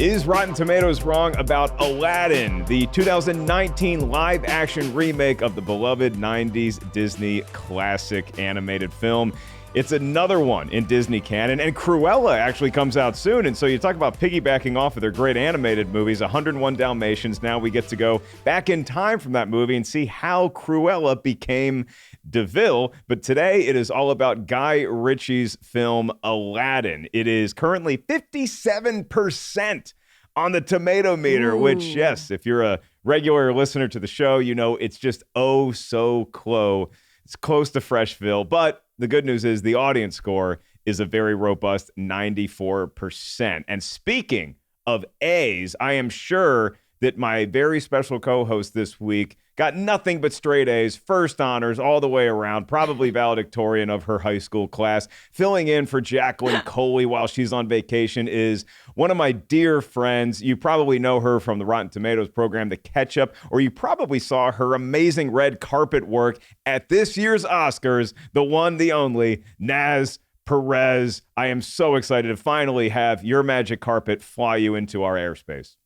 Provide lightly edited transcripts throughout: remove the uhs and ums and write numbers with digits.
Is Rotten Tomatoes wrong about Aladdin, the 2019 live-action remake of the beloved 90s Disney classic animated film? It's another one in Disney canon, and Cruella actually comes out soon. And so you talk about piggybacking off of their great animated movies, 101 Dalmatians. Now we get to go back in time from that movie and see how Cruella became DeVille. But today it is all about Guy Ritchie's film Aladdin. It is currently 57% on the Tomatometer, which, yes, if you're a regular listener to the show, you know it's just oh so close. It's close to Freshville, but the good news is the audience score is a very robust 94%. And speaking of A's, I am sure that my very special co-host this week got nothing but straight A's, first honors all the way around, probably valedictorian of her high school class. Filling in for Jacqueline Coley while she's on vacation is one of my dear friends. You probably know her from the Rotten Tomatoes program, The Catch-Up, or you probably saw her amazing red carpet work at this year's Oscars, the one, the only, Naz Perez. I am so excited to finally have your magic carpet fly you into our airspace.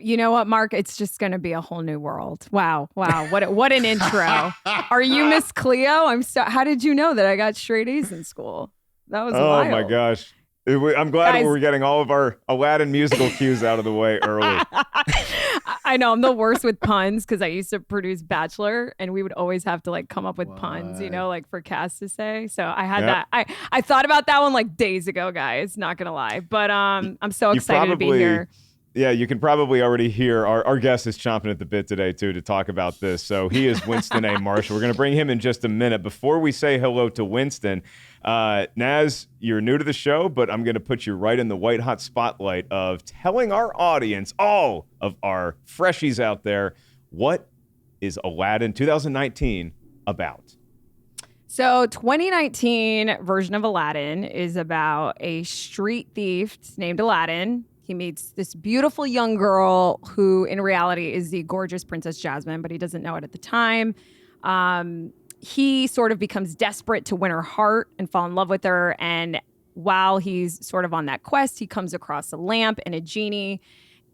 You know what, Mark? It's just going to be a whole new world. Wow. What an intro. Are you Miss Cleo? How did you know that I got straight A's in school? That was wild. Oh my gosh. I'm glad we're getting all of our Aladdin musical cues out of the way early. I know I'm the worst with puns because I used to produce Bachelor and we would always have to like come up with puns, you know, like for cast to say. So I had that. I thought about that one like days ago, guys, not going to lie. But I'm so excited to be here. Yeah, you can probably already hear our guest is chomping at the bit today, too, to talk about this. So he is Winston A. Marshall. We're going to bring him in just a minute. Before we say hello to Winston, Naz, you're new to the show, but I'm going to put you right in the white-hot spotlight of telling our audience, all of our freshies out there, what is Aladdin 2019 about? So 2019 version of Aladdin is about a street thief named Aladdin. He meets this beautiful young girl who in reality is the gorgeous Princess Jasmine, but he doesn't know it at the time. He sort of becomes desperate to win her heart and fall in love with her. And while he's sort of on that quest, he comes across a lamp and a genie,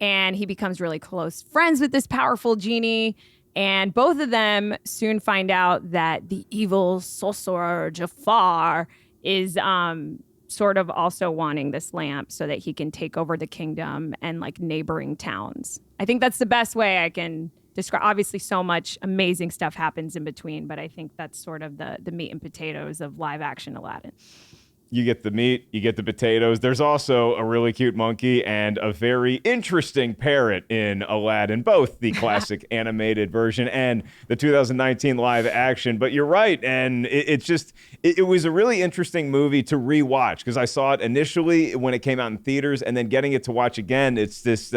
and he becomes really close friends with this powerful genie. And both of them soon find out that the evil sorcerer Jafar is sort of also wanting this lamp so that he can take over the kingdom and like neighboring towns. I think that's the best way I can describe. Obviously, so much amazing stuff happens in between, but I think that's sort of the meat and potatoes of live action Aladdin. You get the meat, you get the potatoes. There's also a really cute monkey and a very interesting parrot in Aladdin, both the classic animated version and the 2019 live action. But you're right, and it was a really interesting movie to rewatch because I saw it initially when it came out in theaters, and then getting it to watch again. It's this.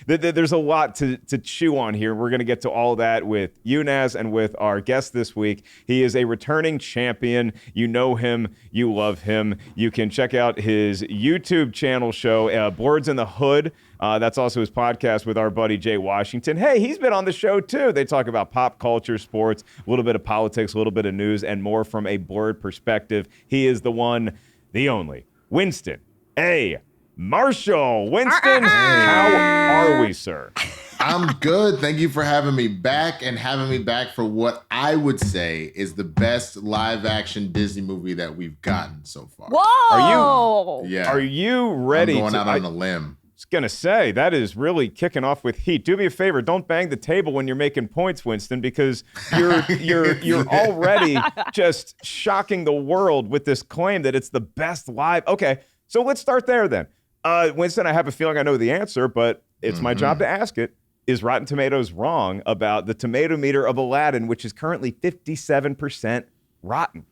There's a lot to chew on here. We're going to get to all that with you, Naz, and with our guest this week. He is a returning champion. You know him, you love him. You can check out his YouTube channel show, Blerds N the Hood. That's also his podcast with our buddy Jay Washington. Hey, he's been on the show too. They talk about pop culture, sports, a little bit of politics, a little bit of news, and more from a blurred perspective. He is the one, the only, Winston A. Marshall. Winston, how are we, sir? I'm good. Thank you for having me back and having me back for what I would say is the best live action Disney movie that we've gotten so far. Whoa! Are you ready? I'm going out on a limb. I was going to say, that is really kicking off with heat. Do me a favor, don't bang the table when you're making points, Winston, because you're already just shocking the world with this claim that it's the best live. Okay, so let's start there then. Winston, I have a feeling I know the answer, but it's my job to ask it. Is Rotten Tomatoes wrong about the Tomatometer of Aladdin, which is currently 57% rotten?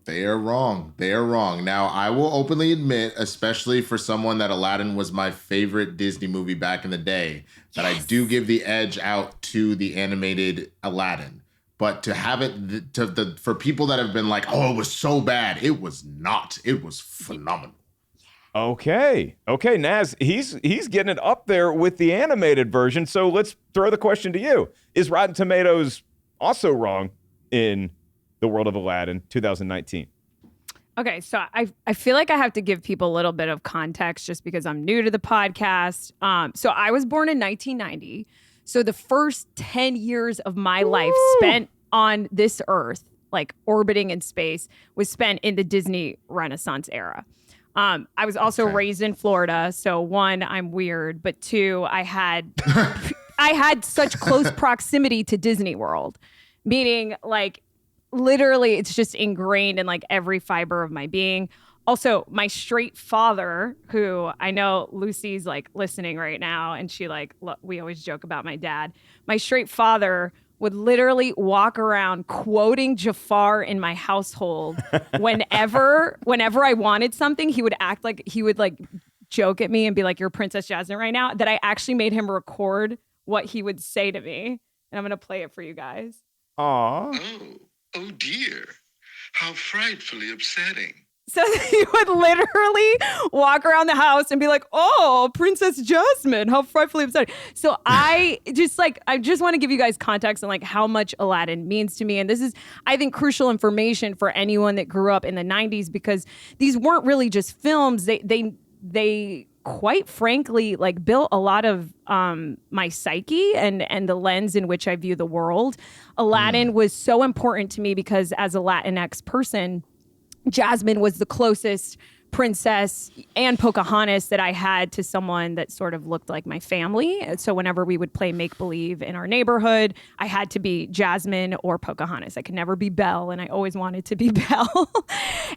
They are wrong. They are wrong. Now, I will openly admit, especially for someone that Aladdin was my favorite Disney movie back in the day, that I do give the edge out to the animated Aladdin. But to have it for people that have been like, oh, it was so bad. It was not. It was phenomenal. Okay, Naz, he's getting it up there with the animated version. So let's throw the question to you. Is Rotten Tomatoes also wrong in the world of Aladdin 2019? Okay, so I feel like I have to give people a little bit of context just because I'm new to the podcast. So I was born in 1990. So the first 10 years of my life spent on this earth, like orbiting in space, was spent in the Disney Renaissance era. I was also raised in Florida. So one, I'm weird, but two, I had such close proximity to Disney World, meaning like literally it's just ingrained in like every fiber of my being. Also, my straight father, who I know Lucy's like listening right now, and she like, we always joke about my dad. My straight father would literally walk around quoting Jafar in my household whenever I wanted something. He would act like he would like joke at me and be like, "You're Princess Jasmine right now." That I actually made him record what he would say to me, and I'm gonna play it for you guys. Aw. Oh dear, how frightfully upsetting. So he would literally walk around the house and be like, "Oh, Princess Jasmine, how frightfully upsetting." So I just want to give you guys context on like how much Aladdin means to me. And this is, I think, crucial information for anyone that grew up in the 90s, because these weren't really just films. They quite frankly like built a lot of my psyche and the lens in which I view the world. Aladdin was so important to me because as a Latinx person, Jasmine was the closest princess and Pocahontas that I had to someone that sort of looked like my family. And so whenever we would play make-believe in our neighborhood, I had to be Jasmine or Pocahontas. I could never be Belle, and I always wanted to be Belle.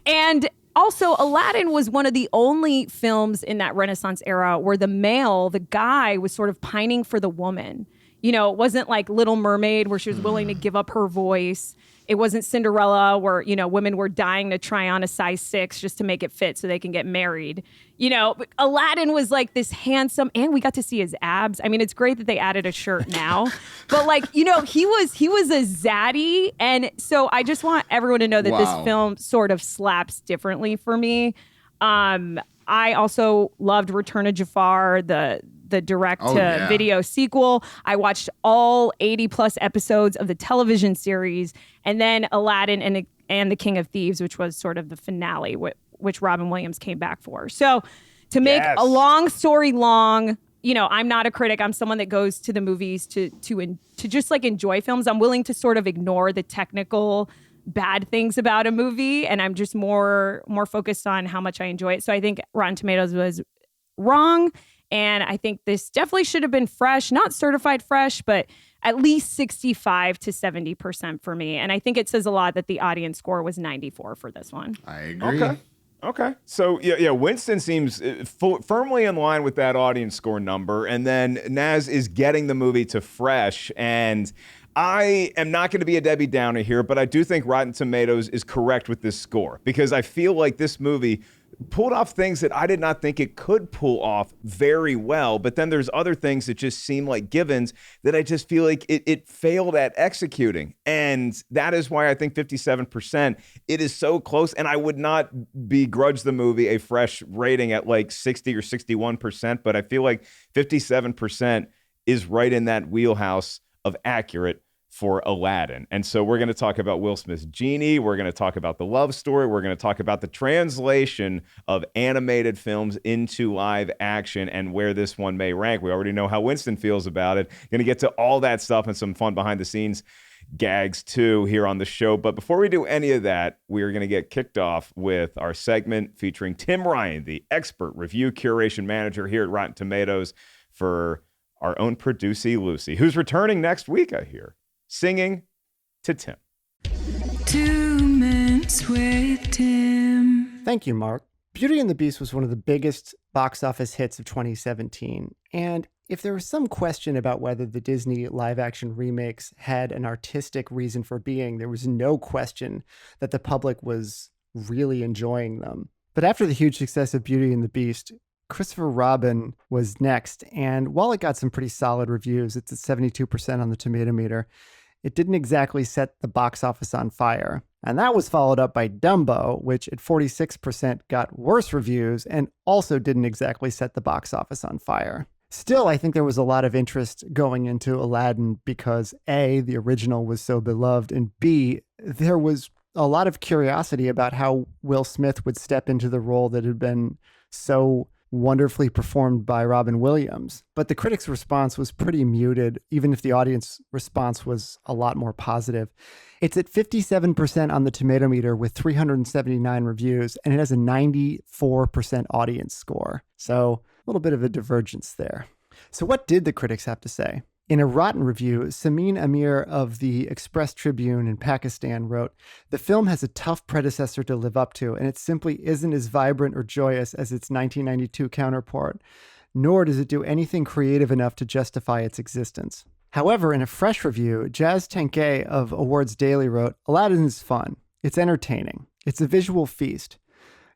And also, Aladdin was one of the only films in that Renaissance era where the guy was sort of pining for the woman. You know, it wasn't like Little Mermaid where she was willing to give up her voice. It wasn't Cinderella where, you know, women were dying to try on a size 6 just to make it fit so they can get married. You know, but Aladdin was like this handsome, and we got to see his abs. I mean, it's great that they added a shirt now, but like, you know, he was a zaddy. And so I just want everyone to know that this film sort of slaps differently for me. I also loved Return of Jafar, the direct-to-video sequel. I watched all 80-plus episodes of the television series, and then Aladdin and the King of Thieves, which was sort of the finale, which Robin Williams came back for. So to make a long story long, you know, I'm not a critic. I'm someone that goes to the movies to just like enjoy films. I'm willing to sort of ignore the technical bad things about a movie, and I'm just more focused on how much I enjoy it. So I think Rotten Tomatoes was wrong. And I think this definitely should have been fresh, not certified fresh, but at least 65 to 70% for me. And I think it says a lot that the audience score was 94 for this one. I agree. Okay. So, yeah, Winston seems firmly in line with that audience score number. And then Naz is getting the movie to fresh. And I am not going to be a Debbie Downer here, but I do think Rotten Tomatoes is correct with this score, because I feel like this movie pulled off things that I did not think it could pull off very well. But then there's other things that just seem like givens that I just feel like it failed at executing. And that is why I think 57%, it is so close. And I would not begrudge the movie a fresh rating at like 60 or 61%. But I feel like 57% is right in that wheelhouse of accurate for Aladdin. And so we're going to talk about Will Smith's Genie. We're going to talk about the love story. We're going to talk about the translation of animated films into live action and where this one may rank. We already know how Winston feels about it. Going to get to all that stuff and some fun behind the scenes gags too here on the show. But before we do any of that, we are going to get kicked off with our segment featuring Tim Ryan, the expert review curation manager here at Rotten Tomatoes, for our own Producy Lucy, who's returning next week, I hear, singing to Tim. 2 minutes with Tim. Thank you, Mark. Beauty and the Beast was one of the biggest box office hits of 2017. And if there was some question about whether the Disney live-action remakes had an artistic reason for being, there was no question that the public was really enjoying them. But after the huge success of Beauty and the Beast, Christopher Robin was next. And while it got some pretty solid reviews, it's at 72% on the Tomatometer, it didn't exactly set the box office on fire. And that was followed up by Dumbo, which at 46% got worse reviews and also didn't exactly set the box office on fire. Still, I think there was a lot of interest going into Aladdin because A, the original was so beloved, and B, there was a lot of curiosity about how Will Smith would step into the role that had been so wonderfully performed by Robin Williams. But the critics' response was pretty muted, even if the audience response was a lot more positive. It's at 57% on the Tomatometer with 379 reviews, and it has a 94% audience score. So a little bit of a divergence there. So what did the critics have to say? In a rotten review, Samin Amir of the Express Tribune in Pakistan wrote, "The film has a tough predecessor to live up to, and it simply isn't as vibrant or joyous as its 1992 counterpart, nor does it do anything creative enough to justify its existence." However, in a fresh review, Jazz Tankay of Awards Daily wrote, "Aladdin is fun. It's entertaining. It's a visual feast.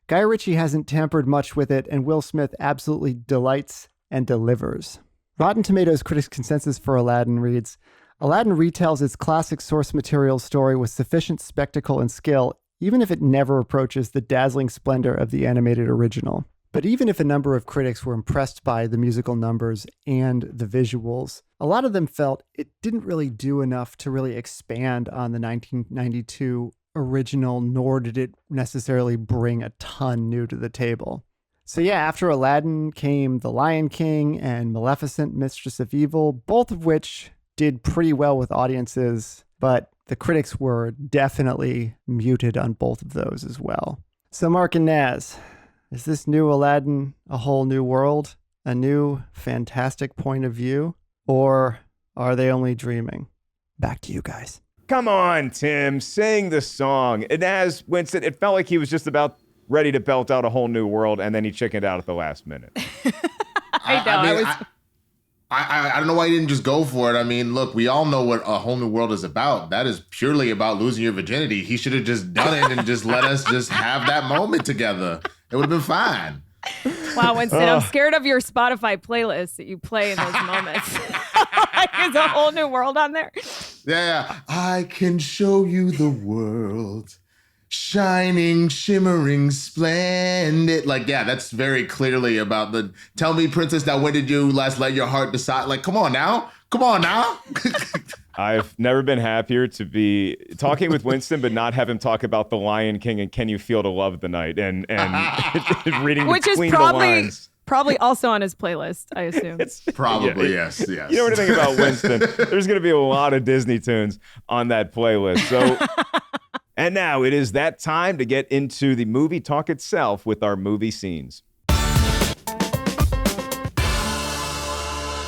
Guy Ritchie hasn't tampered much with it, and Will Smith absolutely delights and delivers." Rotten Tomatoes critics' consensus for Aladdin reads, "Aladdin retells its classic source material story with sufficient spectacle and skill, even if it never approaches the dazzling splendor of the animated original." But even if a number of critics were impressed by the musical numbers and the visuals, a lot of them felt it didn't really do enough to really expand on the 1992 original, nor did it necessarily bring a ton new to the table. So yeah, after Aladdin came The Lion King and Maleficent, Mistress of Evil, both of which did pretty well with audiences, but the critics were definitely muted on both of those as well. So Mark and Naz, is this new Aladdin a whole new world, a new fantastic point of view, or are they only dreaming? Back to you guys. Come on, Tim, sing the song. And as Winston, it felt like he was just about ready to belt out a whole new world, and then he chickened out at the last minute. I don't know why he didn't just go for it. I mean, look, we all know what a whole new world is about. That is purely about losing your virginity. He should have just done it and just let us just have that moment together. It would have been fine. Wow, Winston, I'm scared of your Spotify playlist that you play in those moments. Like, there's a whole new world on there. Yeah. I can show you the world. Shining, shimmering, splendid. Like, yeah, that's very clearly about the, tell me, princess, now when did you last let your heart decide? Like, come on now. I've never been happier to be talking with Winston, but not have him talk about The Lion King and Can You Feel the Love Tonight and reading which between is the lines. Probably also on his playlist, I assume. Probably, yes. You know anything about Winston? There's going to be a lot of Disney tunes on that playlist. So... And now it is that time to get into the movie talk itself with our movie scenes.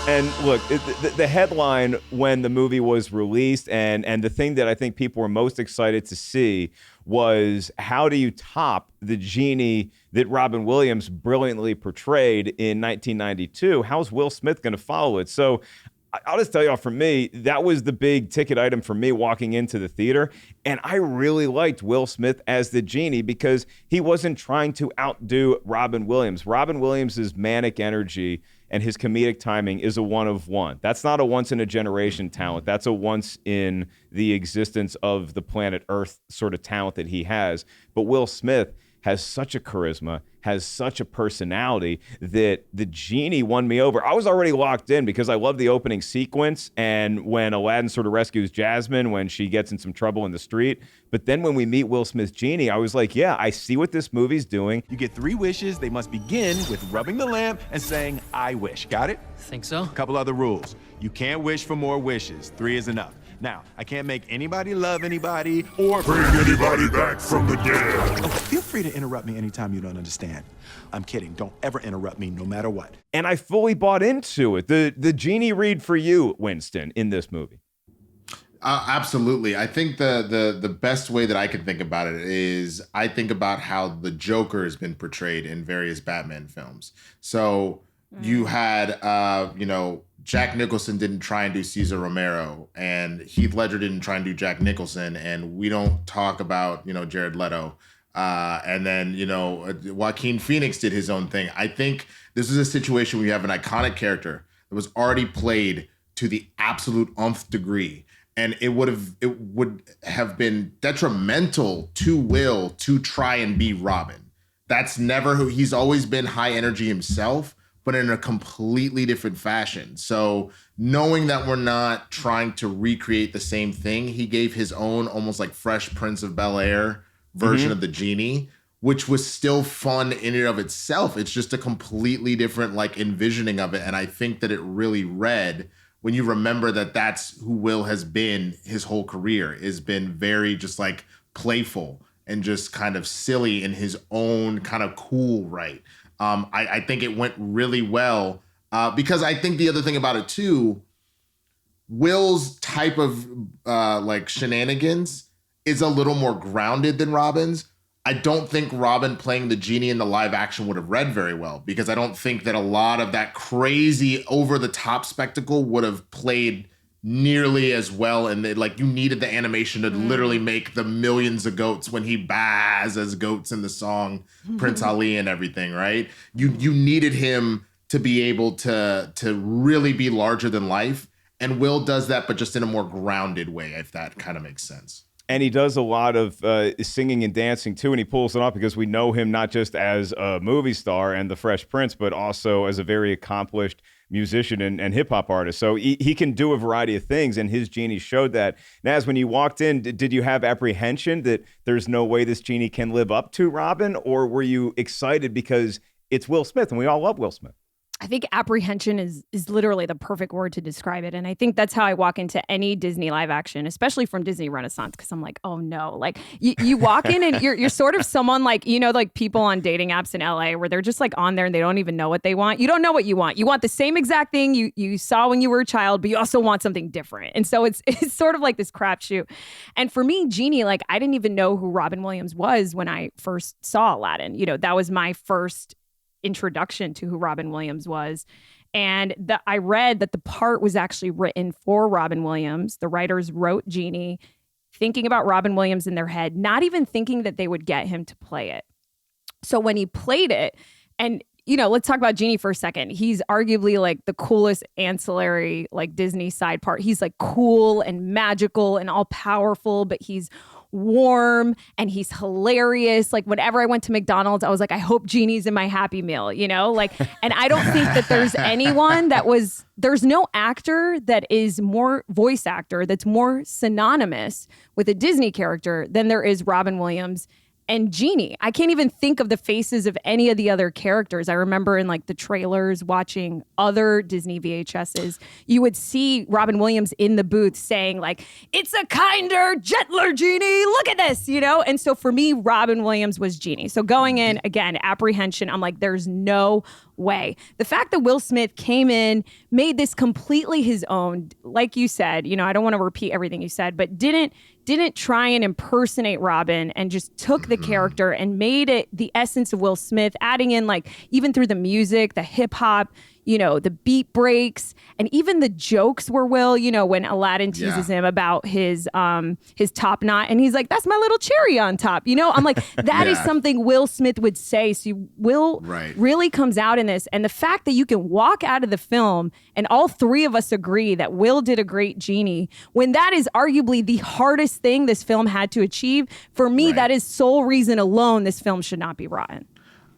And look, the headline when the movie was released and the thing that I think people were most excited to see was how do you top the Genie that Robin Williams brilliantly portrayed in 1992? How's Will Smith going to follow it? So I'll just tell y'all, for me, that was the big ticket item for me walking into the theater. And I really liked Will Smith as the Genie because he wasn't trying to outdo Robin Williams. Robin Williams' manic energy and his comedic timing is a one of one. That's not a once in a generation talent. That's a once in the existence of the planet Earth sort of talent that he has. But Will Smith has such a charisma, has such a personality that the Genie won me over. I was already locked in because I love the opening sequence and when Aladdin sort of rescues Jasmine when she gets in some trouble in the street. But then when we meet Will Smith's Genie, I was like, yeah, I see what this movie's doing. You get 3 wishes. They must begin with rubbing the lamp and saying, I wish. Got it? Think so. A couple other rules. You can't wish for more wishes. 3 is enough. Now, I can't make anybody love anybody or bring anybody back from the dead. Oh, feel free to interrupt me anytime you don't understand. I'm kidding. Don't ever interrupt me, no matter what. And I fully bought into it. The Genie read for you, Winston, in this movie. Absolutely. I think the best way that I can think about it is I think about how the Joker has been portrayed in various Batman films. So you had, Jack Nicholson didn't try and do Cesar Romero, and Heath Ledger didn't try and do Jack Nicholson, and we don't talk about, Jared Leto. And then, Joaquin Phoenix did his own thing. I think this is a situation where you have an iconic character that was already played to the absolute nth degree. And it would have been detrimental to Will to try and be Robin. That's never who he's always been high energy himself. but in a completely different fashion. So knowing that we're not trying to recreate the same thing, he gave his own almost like Fresh Prince of Bel-Air version of the Genie, which was still fun in and of itself. It's just a completely different like envisioning of it. And I think that it really read when you remember that that's who Will has been his whole career, has been very just like playful and just kind of silly in his own kind of cool right. I think it went really well because I think the other thing about it too, Will's type of like shenanigans is a little more grounded than Robin's. I don't think Robin playing the Genie in the live action would have read very well because I don't think that a lot of that crazy over the top spectacle would have played nearly as well. And like you needed the animation to literally make the millions of goats when he baas as goats in the song Prince Ali and everything, right? You needed him to be able to really be larger than life. And Will does that, but just in a more grounded way, if that kind of makes sense. And he does a lot of singing and dancing, too, and he pulls it off because we know him not just as a movie star and the Fresh Prince, but also as a very accomplished musician and hip-hop artist. So he can do a variety of things, and his Genie showed that. Naz, when you walked in, did you have apprehension that there's no way this Genie can live up to Robin, or were you excited because it's Will Smith, and we all love Will Smith? I think apprehension is literally the perfect word to describe it. And I think that's how I walk into any Disney live action, especially from Disney Renaissance, because I'm like, oh no, like you walk in and you're sort of someone like, you know, like people on dating apps in LA where they're just like on there and they don't even know what they want. You don't know what you want. You want the same exact thing you saw when you were a child, but you also want something different. And so it's sort of like this crapshoot. And for me, Genie, like I didn't even know who Robin Williams was when I first saw Aladdin. You know, that was my first introduction to who Robin Williams was. And I read that the part was actually written for Robin Williams. The writers wrote Genie thinking about Robin Williams in their head, not even thinking that they would get him to play it. So when he played it, and you know, let's talk about Genie for a second. He's arguably like the coolest ancillary like Disney side part. He's like cool and magical and all powerful, but he's warm and he's hilarious. Like whenever I went to McDonald's, I was like, I hope Genie's in my Happy Meal, you know, like, and I don't think that there's anyone there's no actor that is more voice actor that's more synonymous with a Disney character than there is Robin Williams and Genie. I can't even think of the faces of any of the other characters. I remember in like the trailers watching other Disney VHSs, you would see Robin Williams in the booth saying like, it's a kinder, gentler Genie. Look at this, you know? And so for me, Robin Williams was Genie. So going in, again, apprehension, I'm like, there's no way. The fact that Will Smith came in, made this completely his own, like you said, you know, I don't want to repeat everything you said, but didn't try and impersonate Robin and just took the character and made it the essence of Will Smith, adding in like even through the music, the hip hop, you know, the beat breaks, and even the jokes were Will, you know, when Aladdin teases him about his top knot and he's like, that's my little cherry on top. You know, I'm like, that is something Will Smith would say. So Will really comes out in this. And the fact that you can walk out of the film and all three of us agree that Will did a great Genie, when that is arguably the hardest thing this film had to achieve, for me, that is sole reason alone this film should not be rotten.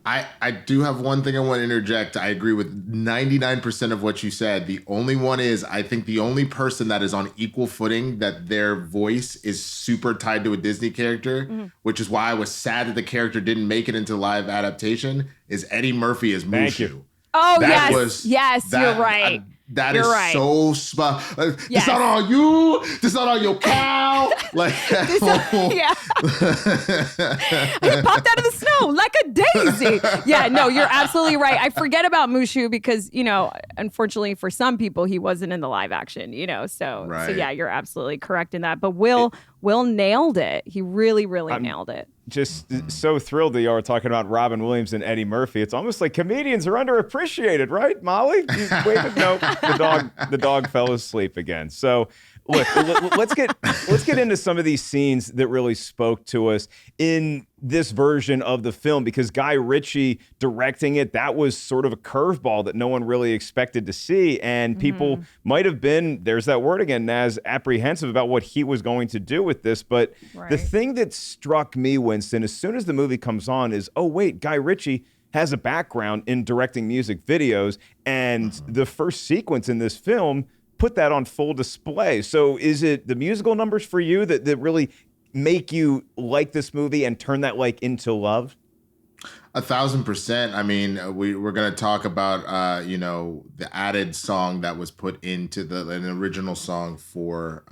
I do have one thing I want to interject. I agree with 99% of what you said. The only one is, I think the only person that is on equal footing that their voice is super tied to a Disney character, which is why I was sad that the character didn't make it into live adaptation, is Eddie Murphy as Mushu. Oh, yes, you're right. That is right. So smart. This not all you. This not all your cow. Like, I popped out of the snow like a daisy. Yeah, no, you're absolutely right. I forget about Mushu because, you know, unfortunately for some people, he wasn't in the live action, you know. So yeah, you're absolutely correct in that. But Will nailed it. He really, really nailed it. Just so thrilled that you are talking about Robin Williams and Eddie Murphy. It's almost like comedians are underappreciated, right, Molly? No, the dog fell asleep again. So look, let's get into some of these scenes that really spoke to us in this version of the film, because Guy Ritchie directing it, that was sort of a curveball that no one really expected to see. And people might have been, there's that word again, Naz, apprehensive about what he was going to do with this. But the thing that struck me, Winston, as soon as the movie comes on is, oh, wait, Guy Ritchie, has a background in directing music videos, and the first sequence in this film put that on full display. So is it the musical numbers for you that really make you like this movie and turn that like into love? 1,000%. I mean, we're going to talk about, the added song that was put into an original song for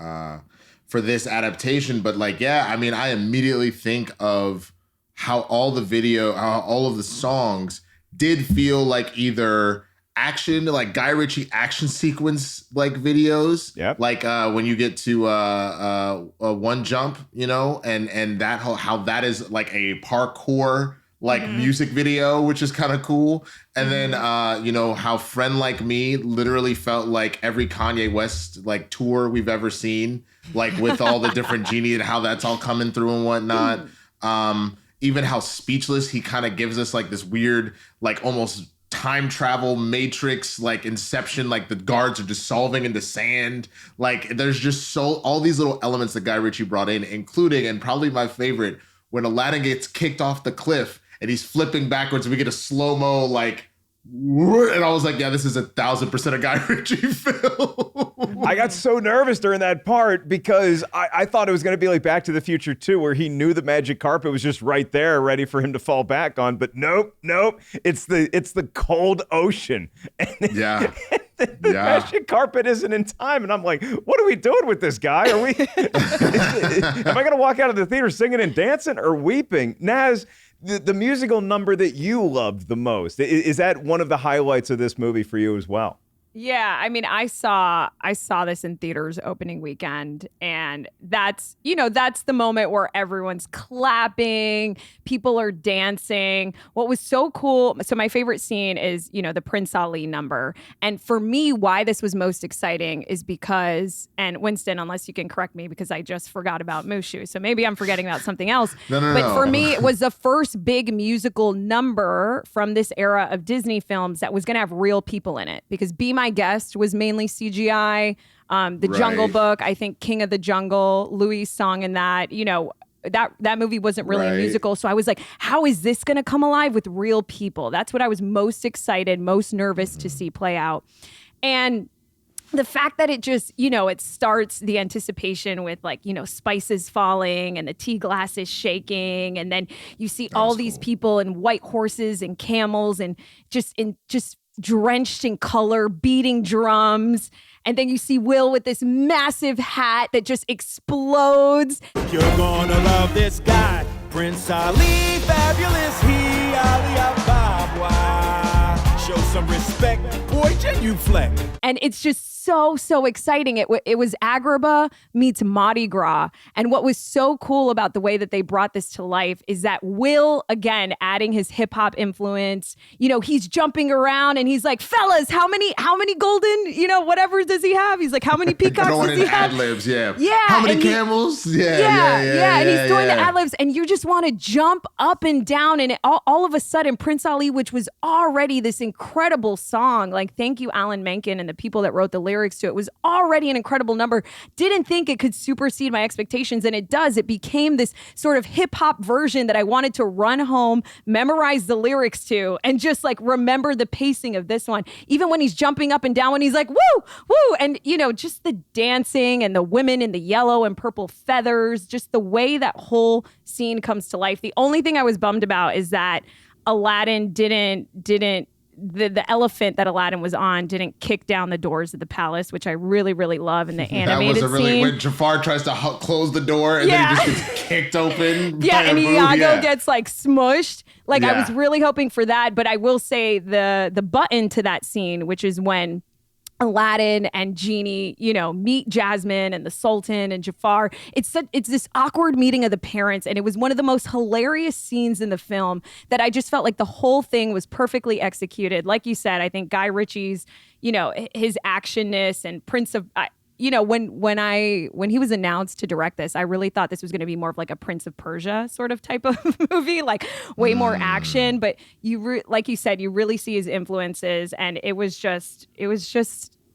this adaptation. But I immediately think of how all of the songs did feel like either action, like Guy Ritchie action sequence like videos. Yep. Like when you get to One Jump, and that how that is like a parkour music video, which is kind of cool. And then how Friend Like Me literally felt like every Kanye West like tour we've ever seen, like with all the different Genie and how that's all coming through and whatnot. Even how Speechless, he kind of gives us like this weird, like almost time travel matrix, like Inception, like the guards are dissolving into sand. Like there's just all these little elements that Guy Ritchie brought in, including, and probably my favorite, when Aladdin gets kicked off the cliff and he's flipping backwards and we get a slow-mo and I was like, yeah, this is 1,000% a Guy Ritchie film. I got so nervous during that part because I thought it was going to be like Back to the Future 2, where he knew the magic carpet was just right there, ready for him to fall back on. But nope. It's the cold ocean. And yeah. The magic carpet isn't in time. And I'm like, what are we doing with this guy? Am I going to walk out of the theater singing and dancing or weeping? Naz, the musical number that you loved the most, is that one of the highlights of this movie for you as well? Yeah, I mean, I saw this in theaters opening weekend, and that's the moment where everyone's clapping, people are dancing. What was so cool, so my favorite scene is, the Prince Ali number. And for me, why this was most exciting is because, and Winston, unless you can correct me because I just forgot about Mushu, so maybe I'm forgetting about something else. But for me, it was the first big musical number from this era of Disney films that was going to have real people in it, because Be My Guest was mainly CGI. The Jungle Book, I think King of the Jungle, Louis' song in that, that movie wasn't really a musical. So I was like, how is this going to come alive with real people? That's what I was most excited, most nervous to see play out. And the fact that it just, it starts the anticipation with spices falling and the tea glasses shaking. And then you see all these people in white horses and camels and just drenched in color, beating drums. And then you see Will with this massive hat that just explodes. You're gonna love this guy, Prince Ali, fabulous, he Ali Ababa. Show some respect, boy, genuflect. And it's just so exciting. It was Agrabah meets Mardi Gras. And what was so cool about the way that they brought this to life is that Will, again, adding his hip hop influence, he's jumping around and he's like, fellas, how many golden, whatever does he have? He's like, how many peacocks does he have? Ad-libs, yeah. How many camels? Yeah. And he's doing the ad-libs and you just want to jump up and down. And all of a sudden, Prince Ali, which was already this incredible song, like thank you, Alan Menken and the people that wrote the lyrics to it, was already an incredible number. Didn't think it could supersede my expectations, and it does. It became this sort of hip hop version that I wanted to run home, memorize the lyrics to, and just remember the pacing of this one. Even when he's jumping up and down, when he's like, woo, woo, and just the dancing and the women in the yellow and purple feathers, just the way that whole scene comes to life. The only thing I was bummed about is that Aladdin didn't the elephant that Aladdin was on didn't kick down the doors of the palace, which I really, really love in the animated scene. When Jafar tries to close the door and then he just gets kicked open. And Iago gets smushed. I was really hoping for that, but I will say the button to that scene, which is when Aladdin and Genie, meet Jasmine and the Sultan and Jafar. It's this awkward meeting of the parents, and it was one of the most hilarious scenes in the film that I just felt like the whole thing was perfectly executed. Like you said, I think Guy Ritchie's, his actionness and Prince of... when he was announced to direct this, I really thought this was going to be more of a Prince of Persia sort of type of movie, way more action. But like you said, you really see his influences, and it was just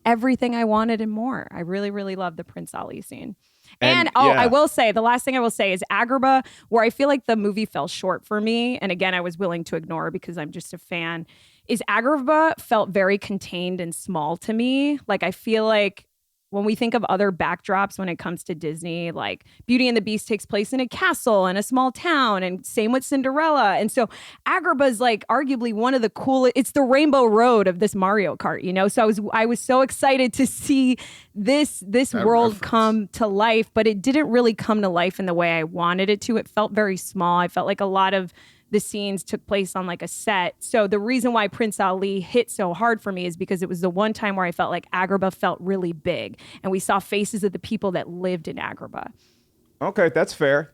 everything I wanted and more. I really, really loved the Prince Ali scene. And I will say, the last thing I will say is Agrabah, where I feel like the movie fell short for me. And again, I was willing to ignore because I'm just a fan. Is Agrabah felt very contained and small to me. Like, I feel like when we think of other backdrops when it comes to Disney, like Beauty and the Beast takes place in a castle and a small town, and same with Cinderella. And so Agrabah is like arguably one of the coolest. It's the Rainbow Road of this Mario Kart, you know? So I was so excited to see this world come to life, but it didn't really come to life in the way I wanted it to. It felt very small. I felt like a lot of the scenes took place on like a set. So the reason why Prince Ali hit so hard for me is because it was the one time where I felt like Agrabah felt really big, and we saw faces of the people that lived in Agrabah. Okay, that's fair.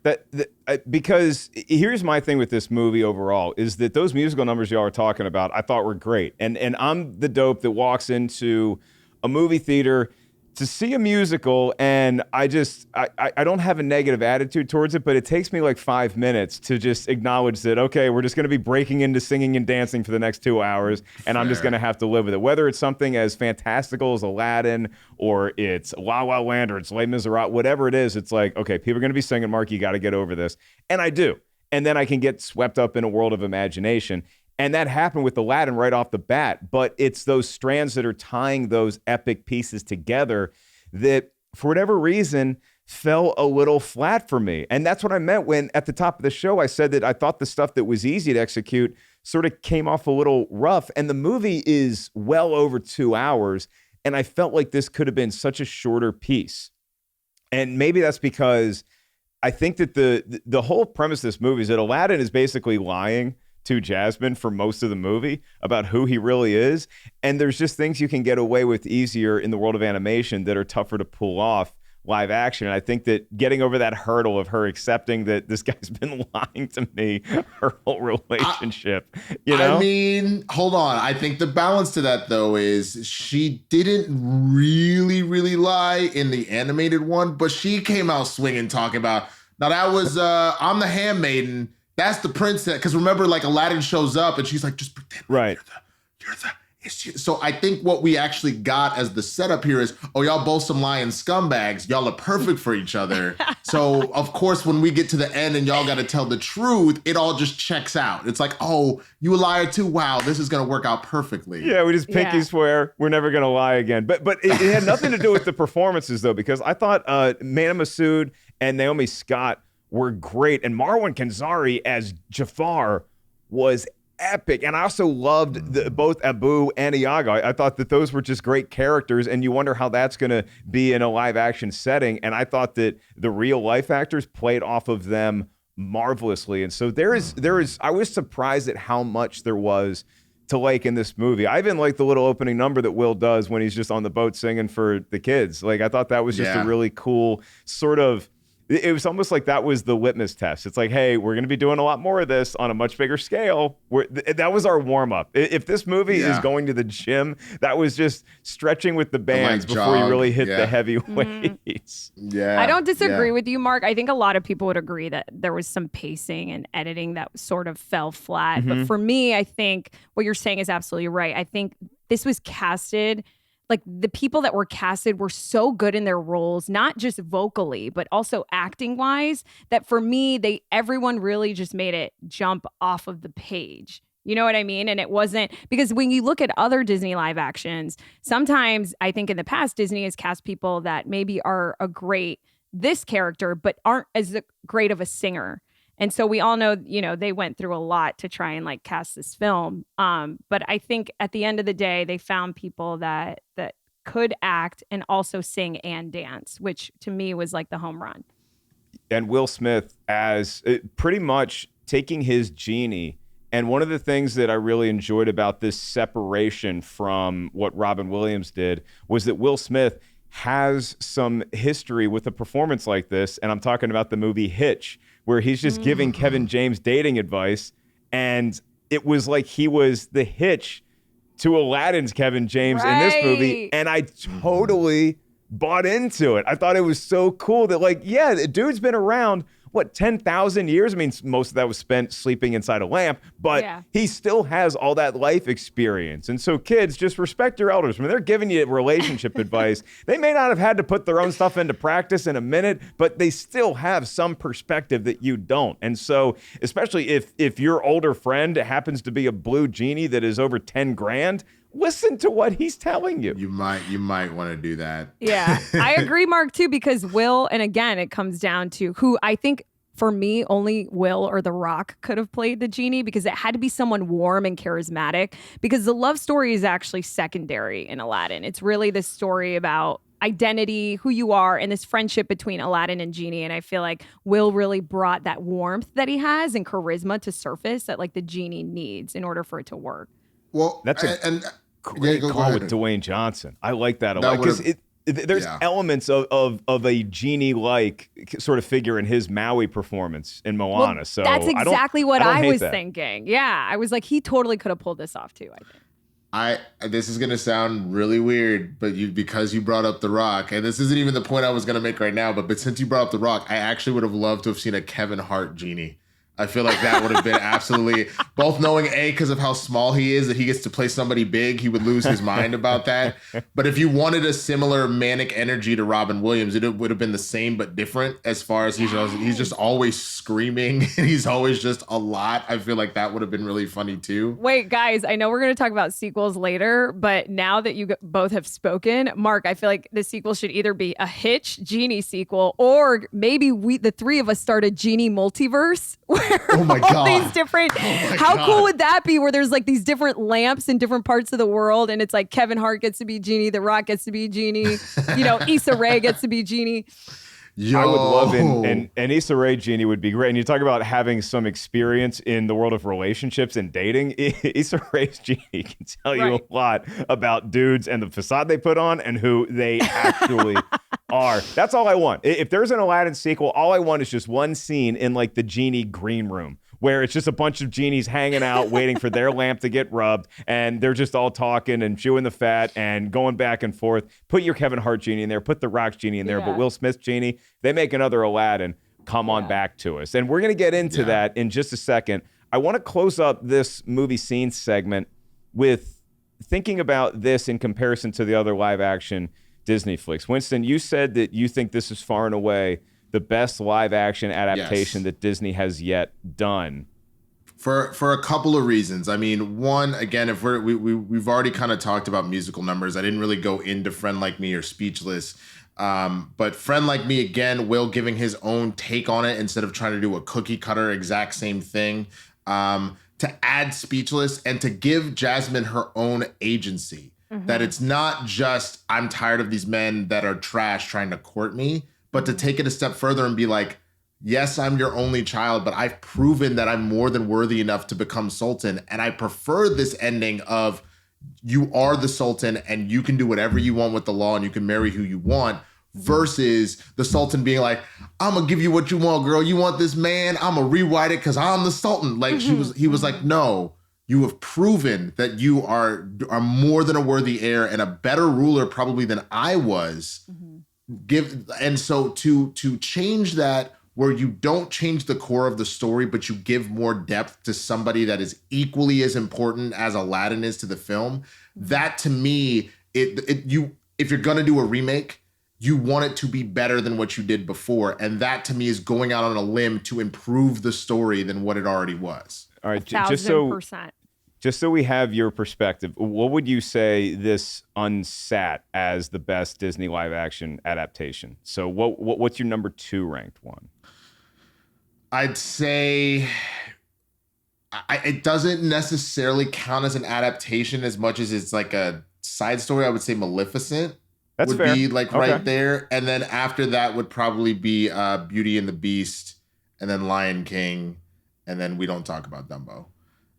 Because here's my thing with this movie overall is that those musical numbers y'all are talking about, I thought were great. And I'm the dope that walks into a movie theater to see a musical, and I don't have a negative attitude towards it, but it takes me like 5 minutes to just acknowledge that, okay, we're just going to be breaking into singing and dancing for the next 2 hours, and I'm just going to have to live with it. Whether it's something as fantastical as Aladdin, or it's La La Land, or it's Les Miserables, whatever it is, it's like, okay, people are going to be singing, Mark, you got to get over this. And I do. And then I can get swept up in a world of imagination. And that happened with Aladdin right off the bat, but it's those strands that are tying those epic pieces together that, for whatever reason, fell a little flat for me. And that's what I meant when, at the top of the show, I said that I thought the stuff that was easy to execute sort of came off a little rough. And the movie is well over 2 hours, and I felt like this could have been such a shorter piece. And maybe that's because I think that the whole premise of this movie is that Aladdin is basically lying to Jasmine for most of the movie about who he really is. And there's just things you can get away with easier in the world of animation that are tougher to pull off live action. And I think that getting over that hurdle of her accepting that this guy's been lying to me her whole relationship, you know? I mean, hold on. I think the balance to that, though, is she didn't really, really lie in the animated one, but she came out swinging, talking about, now that was, I'm the handmaiden. That's the princess. Because remember, like, Aladdin shows up and she's like, just pretend like you're the. So I think what we actually got as the setup here is, oh, y'all both some lying scumbags. Y'all are perfect for each other. So, of course, when we get to the end and y'all got to tell the truth, it all just checks out. It's like, oh, you a liar too? Wow, this is going to work out perfectly. Yeah, we just pinky swear we're never going to lie again. But it had nothing to do with the performances, though, because I thought Mana Massoud and Naomi Scott were great. And Marwan Kenzari as Jafar was epic. And I also loved both Abu and Iago. I thought that those were just great characters, and you wonder how that's going to be in a live action setting. And I thought that the real life actors played off of them marvelously. And so there is, I was surprised at how much there was to like in this movie. I even like the little opening number that Will does when he's just on the boat singing for the kids. Like, I thought that was just a really cool sort of, it was almost like that was the litmus test. It's like, hey, we're going to be doing a lot more of this on a much bigger scale. That was our warm-up. If this movie is going to the gym, that was just stretching with the bands before you really hit the heavy weights. I don't disagree with you, Mark. I think a lot of people would agree that there was some pacing and editing that sort of fell flat. But for me, I think what you're saying is absolutely right. I think this was casted, like, the people that were casted were so good in their roles, not just vocally, but also acting wise, that for me, everyone really just made it jump off of the page. You know what I mean? And it wasn't, because when you look at other Disney live actions, sometimes I think in the past, Disney has cast people that maybe are this character, but aren't as great of a singer. And so we all know, you know, they went through a lot to try and like cast this film. But I think at the end of the day, they found people that could act and also sing and dance, which to me was like the home run. And Will Smith as pretty much taking his Genie. And one of the things that I really enjoyed about this separation from what Robin Williams did was that Will Smith has some history with a performance like this. And I'm talking about the movie Hitch, where he's just giving Kevin James dating advice. And it was like he was the Hitch to Aladdin's Kevin James in this movie. And I totally bought into it. I thought it was so cool that, like, yeah, the dude's been around what, 10,000 years? I mean, most of that was spent sleeping inside a lamp, but he still has all that life experience. And so kids, just respect your elders. When they're giving you relationship advice, they may not have had to put their own stuff into practice in a minute, but they still have some perspective that you don't. And so, especially if your older friend happens to be a blue genie that is over 10 grand, listen to what he's telling you. You might want to do that. Yeah, I agree, Mark, too, because Will, and again, it comes down to who I think for me, only Will or The Rock could have played the genie, because it had to be someone warm and charismatic, because the love story is actually secondary in Aladdin. It's really the story about identity, who you are, and this friendship between Aladdin and Genie. And I feel like Will really brought that warmth that he has and charisma to surface that like the genie needs in order for it to work. Well, that's a great call with Dwayne Johnson. I like that a lot, because there's elements of a genie-like sort of figure in his Maui performance in Moana. Well, so that's exactly what I was that. thinking. Yeah, I was like, he totally could have pulled this off too, I think. This is gonna sound really weird, but because you brought up The Rock, and this isn't even the point I was gonna make right now, but since you brought up The Rock, I actually would have loved to have seen a Kevin Hart genie. I feel like that would have been absolutely, both knowing because of how small he is, that he gets to play somebody big, he would lose his mind about that. But if you wanted a similar manic energy to Robin Williams, it would have been the same but different, as far as he's just always screaming and he's always just a lot. I feel like that would have been really funny too. Wait, guys, I know we're going to talk about sequels later, but now that you both have spoken, Mark, I feel like the sequel should either be a Hitch Genie sequel, or maybe the three of us start a Genie multiverse. Oh my God. These different, how cool would that be, where there's like these different lamps in different parts of the world, and it's like Kevin Hart gets to be Genie, The Rock gets to be Genie, Issa Rae gets to be Genie. I would love and Issa Rae Genie would be great. And you talk about having some experience in the world of relationships and dating. Issa Rae's Genie can tell you a lot about dudes and the facade they put on and who they actually are. That's all I want. If there's an Aladdin sequel, all I want is just one scene in like the Genie green room, where it's just a bunch of genies hanging out, waiting for their lamp to get rubbed, and they're just all talking and chewing the fat and going back and forth. Put your Kevin Hart Genie in there, put The Rock's Genie in there, but Will Smith's Genie, they make another Aladdin, come on back to us. And we're going to get into that in just a second. I want to close up this movie scene segment with thinking about this in comparison to the other live action Disney flicks. Winston, you said that you think this is far and away the best live action adaptation that Disney has yet done. For a couple of reasons. I mean, one, again, if we've already kind of talked about musical numbers. I didn't really go into Friend Like Me or Speechless. But Friend Like Me, again, Will giving his own take on it instead of trying to do a cookie cutter exact same thing. To add Speechless and to give Jasmine her own agency. Mm-hmm. That it's not just, I'm tired of these men that are trash trying to court me, but to take it a step further and be like, yes, I'm your only child, but I've proven that I'm more than worthy enough to become Sultan. And I prefer this ending of you are the Sultan and you can do whatever you want with the law and you can marry who you want, versus the Sultan being like, I'm gonna give you what you want, girl. You want this man? I'm gonna rewrite it because I'm the Sultan. Like he was like, no, you have proven that you are more than a worthy heir and a better ruler probably than I was. And so to change that, where you don't change the core of the story, but you give more depth to somebody that is equally as important as Aladdin is to the film, that to me, if you're gonna do a remake, you want it to be better than what you did before, and that to me is going out on a limb to improve the story than what it already was. All right, 1,000%. Just so we have your perspective, what would you say this unsat as the best Disney live action adaptation? So what's your number 2 ranked one? I'd say it doesn't necessarily count as an adaptation as much as it's like a side story. I would say Maleficent would fair. Be like right there. And then after that would probably be Beauty and the Beast, and then Lion King, and then we don't talk about Dumbo.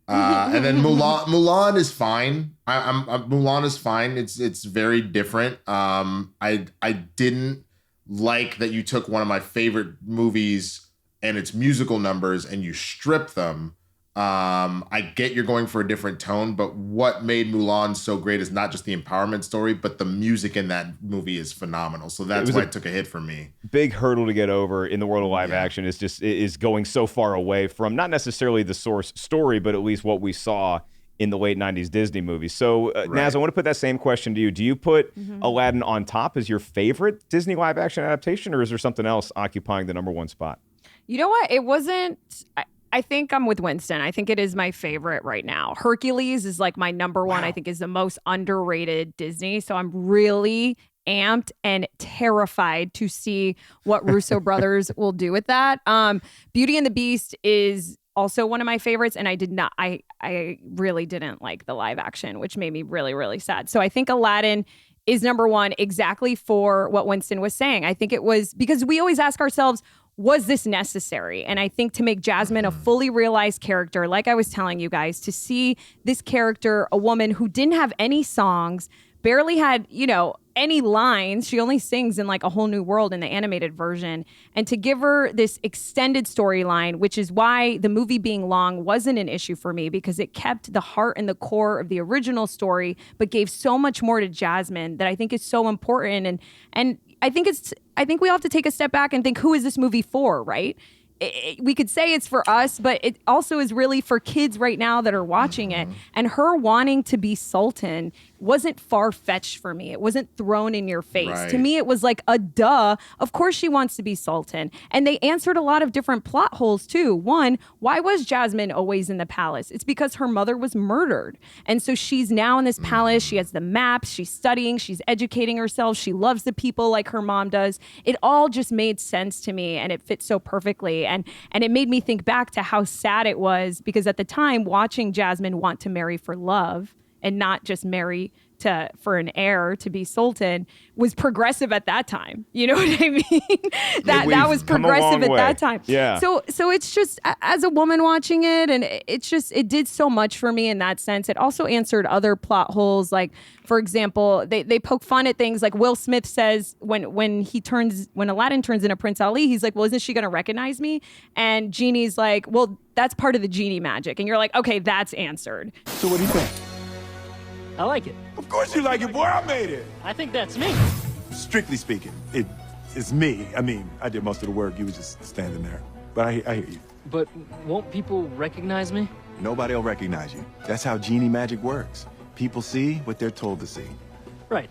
And then Mulan is fine. Mulan is fine. It's very different. I didn't like that you took one of my favorite movies and its musical numbers and you stripped them. I get you're going for a different tone, but what made Mulan so great is not just the empowerment story, but the music in that movie is phenomenal. So that's why it took a hit for me. Big hurdle to get over in the world of live action is going so far away from not necessarily the source story, but at least what we saw in the late 90s Disney movies. So, Naz, I want to put that same question to you. Do you put Aladdin on top as your favorite Disney live action adaptation, or is there something else occupying the number one spot? You know what? It wasn't... I think I'm with Winston. I think it is my favorite right now. Hercules is like my number one. I think is the most underrated Disney. So I'm really amped and terrified to see what Russo brothers will do with that. Beauty and the Beast is also one of my favorites, and I really didn't like the live action, which made me really, really sad. So I think Aladdin is number one exactly for what Winston was saying. I think it was because we always ask ourselves, was this necessary? And I think to make Jasmine a fully realized character, like I was telling you guys, to see this character, a woman who didn't have any songs, barely had, any lines. She only sings in like A Whole New World in the animated version. And to give her this extended storyline, which is why the movie being long wasn't an issue for me, because it kept the heart and the core of the original story, but gave so much more to Jasmine that I think is so important. And I think we all have to take a step back and think, who is this movie for, right? We could say it's for us, but it also is really for kids right now that are watching it. And her wanting to be Sultan wasn't far-fetched for me. It wasn't thrown in your face. Right. To me, it was like a duh. Of course she wants to be Sultan. And they answered a lot of different plot holes too. One, why was Jasmine always in the palace? It's because her mother was murdered. And so she's now in this palace. She has the maps. She's studying. She's educating herself. She loves the people like her mom does. It all just made sense to me, and it fits so perfectly. And it made me think back to how sad it was, because at the time, watching Jasmine want to marry for love and not just marry for an heir to be Sultan was progressive at that time. You know what I mean? that was progressive at that time. Yeah. So it's just, as a woman watching it, and it did so much for me in that sense. It also answered other plot holes. Like, for example, they poke fun at things like Will Smith says when Aladdin turns into Prince Ali, he's like, well, isn't she going to recognize me? And Genie's like, well, that's part of the genie magic. And you're like, okay, that's answered. So what do you think? I like it. Of course you like it, boy. I made it. I think that's me. Strictly speaking, it's me. I mean, I did most of the work. You was just standing there. But I hear you. But won't people recognize me? Nobody will recognize you. That's how genie magic works. People see what they're told to see. Right.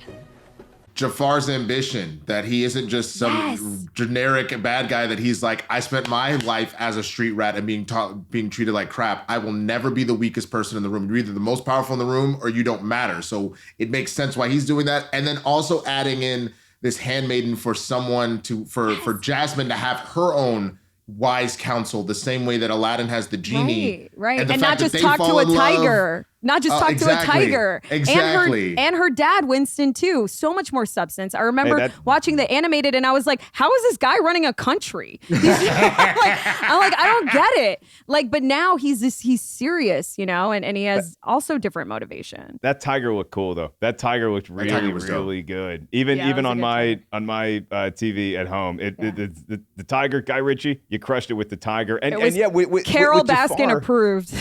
Jafar's ambition, that he isn't just some generic bad guy, that he's like, I spent my life as a street rat and being treated like crap. I will never be the weakest person in the room. You're either the most powerful in the room or you don't matter. So it makes sense why he's doing that. And then also adding in this handmaiden for someone for Jasmine to have her own wise counsel, the same way that Aladdin has the genie. Right. And not just talk to a tiger. Not just talk to a tiger. Exactly. And her dad, Winston, too. So much more substance. I remember watching the animated and I was like, how is this guy running a country? I'm like, I don't get it. Like, but now he's serious, and he has also different motivation. That tiger looked cool though. That tiger looked really good. Even on my TV at home, the tiger, Guy Ritchie, you crushed it with the tiger. And Carol Baskin approved.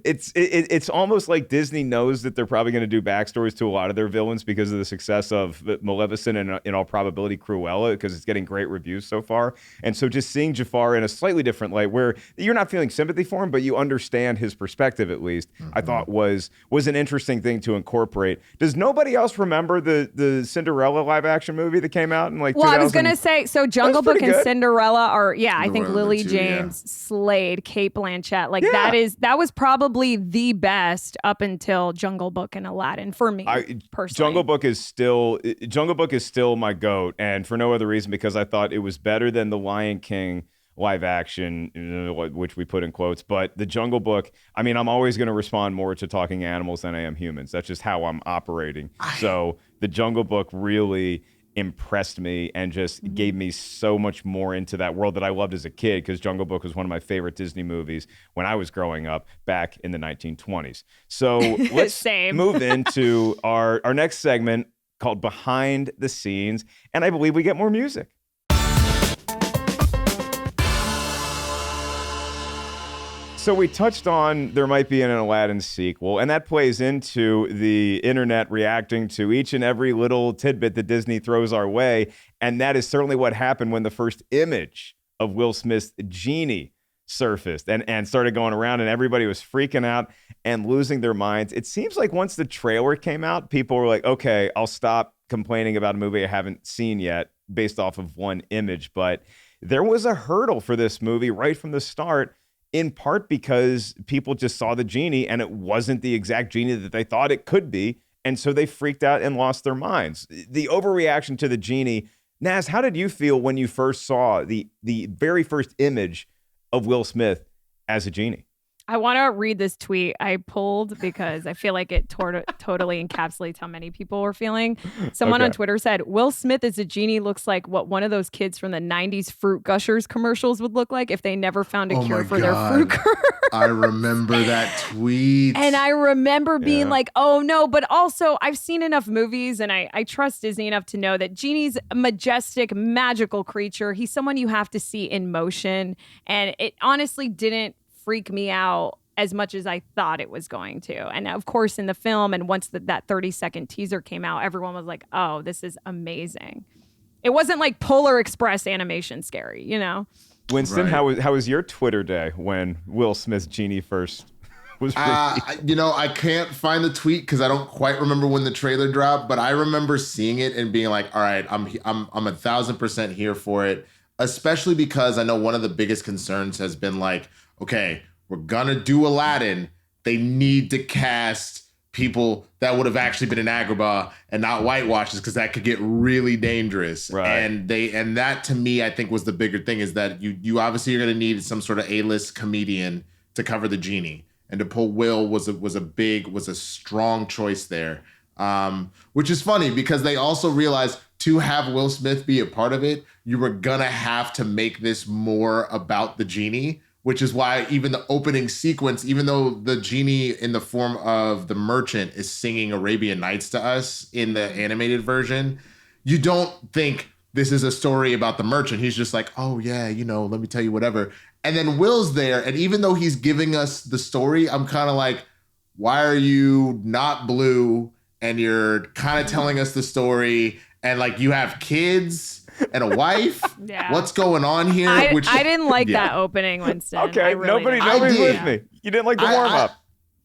It's almost like Disney knows that they're probably going to do backstories to a lot of their villains because of the success of Maleficent and, in all probability, Cruella, because it's getting great reviews so far. And so just seeing Jafar in a slightly different light, where you're not feeling sympathy for him, but you understand his perspective at least, I thought was an interesting thing to incorporate. Does nobody else remember the Cinderella live action movie that came out in like 2000? Well, I was going to say, so Jungle Book and Cinderella are, I think Lily James slayed Cate Blanchett. Like that was probably the best up until Jungle Book and Aladdin for me personally. Jungle Book is still my GOAT, and for no other reason because I thought it was better than the Lion King live action, which we put in quotes. But the Jungle Book, I mean, I'm always going to respond more to talking animals than I am humans. That's just how I'm operating. So the Jungle Book really impressed me and just gave me so much more into that world that I loved as a kid, because Jungle Book was one of my favorite Disney movies when I was growing up back in the 1920s. So let's move into our next segment called Behind the Scenes, and I believe we get more music. So we touched on there might be an Aladdin sequel, and that plays into the internet reacting to each and every little tidbit that Disney throws our way. And that is certainly what happened when the first image of Will Smith's Genie surfaced and started going around, and everybody was freaking out and losing their minds. It seems like once the trailer came out, people were like, okay, I'll stop complaining about a movie I haven't seen yet based off of one image. But there was a hurdle for this movie right from the start, in part because people just saw the Genie and it wasn't the exact Genie that they thought it could be. And so they freaked out and lost their minds. The overreaction to the Genie. Naz, how did you feel when you first saw the very first image of Will Smith as a Genie? I want to read this tweet I pulled because I feel like it totally encapsulates how many people were feeling. Someone on Twitter said, Will Smith as a Genie looks like what one of those kids from the 90s Fruit Gushers commercials would look like if they never found a cure for their fruit curse. I remember that tweet. And I remember being like, oh no, but also I've seen enough movies and I trust Disney enough to know that Genie's a majestic, magical creature. He's someone you have to see in motion. And it honestly didn't freak me out as much as I thought it was going to. And of course, in the film, and once that 30-second teaser came out, everyone was like, oh, this is amazing. It wasn't like Polar Express animation scary, you know? Winston, right. How was your Twitter day when Will Smith's Genie first was released? I can't find the tweet because I don't quite remember when the trailer dropped, but I remember seeing it and being like, all right, I'm 1,000% here for it, especially because I know one of the biggest concerns has been like, okay, we're gonna do Aladdin. They need to cast people that would have actually been in Agrabah and not whitewashes, because that could get really dangerous. Right. And that to me, I think was the bigger thing, is that you obviously are gonna need some sort of A-list comedian to cover the Genie. And to pull Will was a strong choice there. Which is funny because they also realized to have Will Smith be a part of it, you were gonna have to make this more about the Genie. Which is why even the opening sequence, even though the Genie in the form of the merchant is singing Arabian Nights to us in the animated version, you don't think this is a story about the merchant. He's just like, oh yeah, let me tell you whatever. And then Will's there, and even though he's giving us the story, I'm kind of like, why are you not blue and you're kind of telling us the story, and like you have kids and a wife? Yeah. What's going on here? I didn't like that opening, Winston. Okay, really nobody's with me. You didn't like the warm up.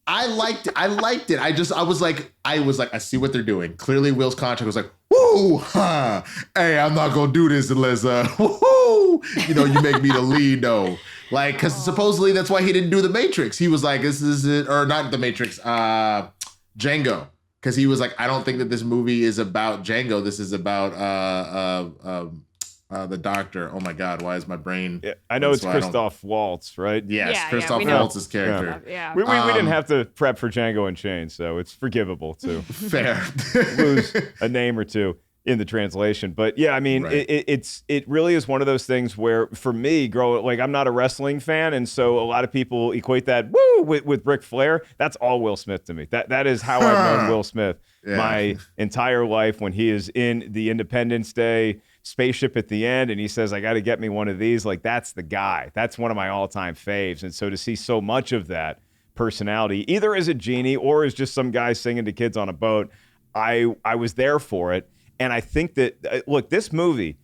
I liked it. I was like, I see what they're doing. Clearly, Will's contract was like, woo, huh? Hey, I'm not gonna do this unless, woo, you make me the lead, though. Like, because supposedly that's why he didn't do The Matrix. He was like, this is it, or not The Matrix, Django. Because he was like, I don't think that this movie is about Django. This is about the doctor. Oh my God, why is my brain? Yeah, I know it's Christoph Waltz, right? Yes, Christoph Waltz's character. Yeah. We didn't have to prep for Django Unchained, so it's forgivable to fair lose a name or two in the translation. But yeah, I mean, right. it really is one of those things where, for me, I'm not a wrestling fan, and so a lot of people equate that with Ric Flair. That's all Will Smith to me. That is how I've known Will Smith my entire life. When he is in the Independence Day spaceship at the end, and he says, "I got to get me one of these." Like, that's the guy. That's one of my all-time faves. And so to see so much of that personality, either as a Genie or as just some guy singing to kids on a boat, I was there for it. And I think that, look, this movie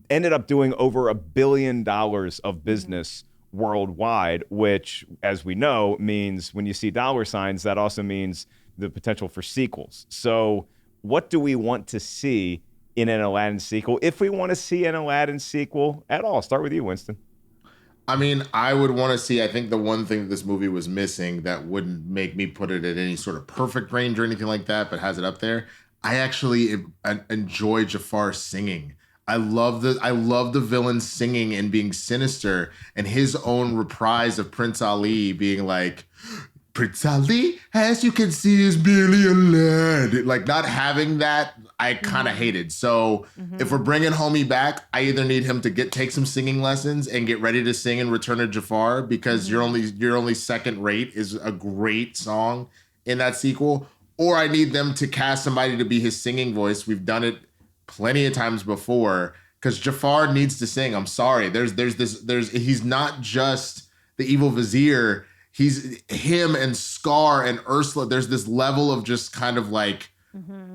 ended up doing over $1 billion of business worldwide, which, as we know, means when you see dollar signs, that also means the potential for sequels. So what do we want to see in an Aladdin sequel, if we want to see an Aladdin sequel at all? Start with you, Winston. I mean, I would want to see, I think the one thing that this movie was missing that wouldn't make me put it at any sort of perfect range or anything like that, but has it up there, I actually enjoy Jafar singing. I love the villain singing and being sinister, and his own reprise of Prince Ali being like, Prince Ali, as you can see, is merely a lad. Like, not having that, I kind of hated. So if we're bringing Homie back, I either need him to take some singing lessons and get ready to sing in Return of Jafar, because You're Only Second Rate is a great song in that sequel. Or I need them to cast somebody to be his singing voice. We've done it plenty of times before, because Jafar needs to sing. I'm sorry. He's not just the evil vizier. he's him and Scar and Ursula. There's this level of just kind of like,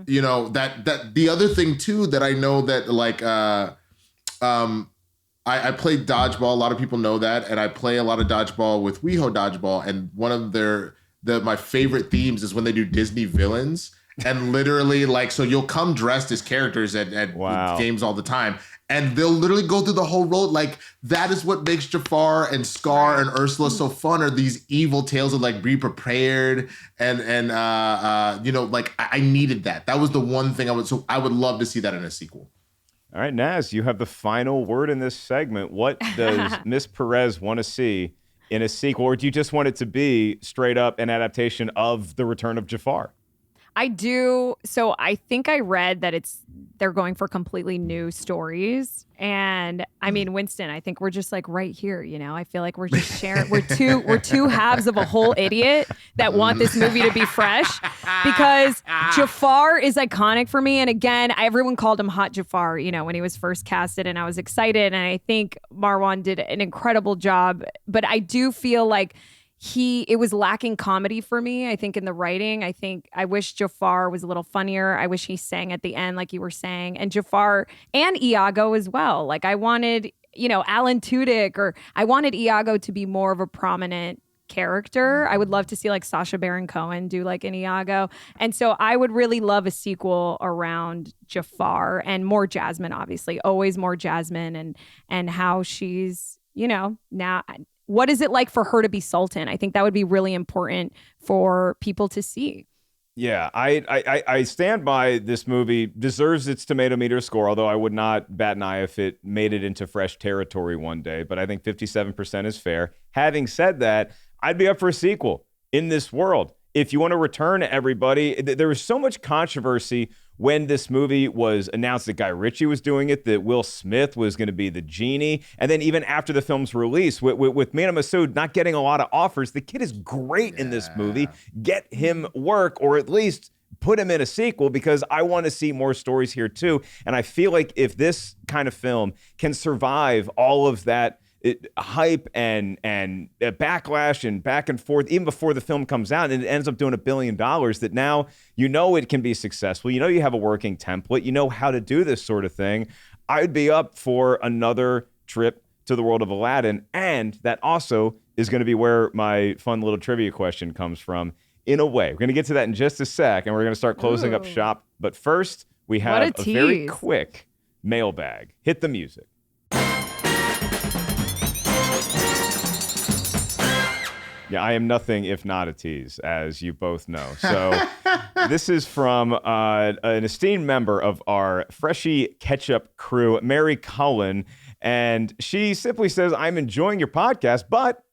you know, that the other thing too that I know that like I play dodgeball. A lot of people know that, and I play a lot of dodgeball with WeHo Dodgeball. And one of my favorite themes is when they do Disney villains, and literally like, so you'll come dressed as characters at games all the time, and they'll literally go through the whole road. Like that is what makes Jafar and Scar and Ursula so fun, are these evil tales of like be prepared and you know, like I needed that. That was the one thing I would love to see that in a sequel. All right, Naz, you have the final word in this segment. What does Miss Perez want to see in a sequel, or do you just want it to be straight up an adaptation of The Return of Jafar? I do. So I think I read that they're going for completely new stories. And I mean, Winston, I think we're just like right here, you know. I feel like we're just sharing. We're two halves of a whole idiot that want this movie to be fresh, because Jafar is iconic for me. And again, everyone called him Hot Jafar, you know, when he was first casted, and I was excited. And I think Marwan did an incredible job. But I do feel like it was lacking comedy for me, I think, in the writing. I wish Jafar was a little funnier. I wish he sang at the end, like you were saying. And Jafar and Iago as well. Like I wanted, you know, Alan Tudyk, or I wanted Iago to be more of a prominent character. I would love to see like Sacha Baron Cohen do like an Iago. And so I would really love a sequel around Jafar, and more Jasmine, obviously. Always more Jasmine, and how she's, you know, now... What is it like for her to be Sultan? I think that would be really important for people to see. Yeah, I stand by this movie deserves its Tomatometer score, although I would not bat an eye if it made it into fresh territory one day. But I think 57% is fair. Having said that, I'd be up for a sequel in this world. If you want to return everybody, there was so much controversy when this movie was announced that Guy Ritchie was doing it, that Will Smith was going to be the Genie. And then even after the film's release, with Mina Massoud not getting a lot of offers, the kid is great in this movie. Get him work, or at least put him in a sequel, because I want to see more stories here too. And I feel like if this kind of film can survive all of that hype and backlash and back and forth, even before the film comes out, and it ends up doing $1 billion, that now you know it can be successful. You know you have a working template. You know how to do this sort of thing. I'd be up for another trip to the world of Aladdin, and that also is going to be where my fun little trivia question comes from, in a way. We're going to get to that in just a sec, and we're going to start closing up shop. But first, we have a very quick mailbag. Hit the music. Yeah, I am nothing if not a tease, as you both know. So this is from an esteemed member of our Freshie Ketchup crew, Mary Cullen. And she simply says, I'm enjoying your podcast, but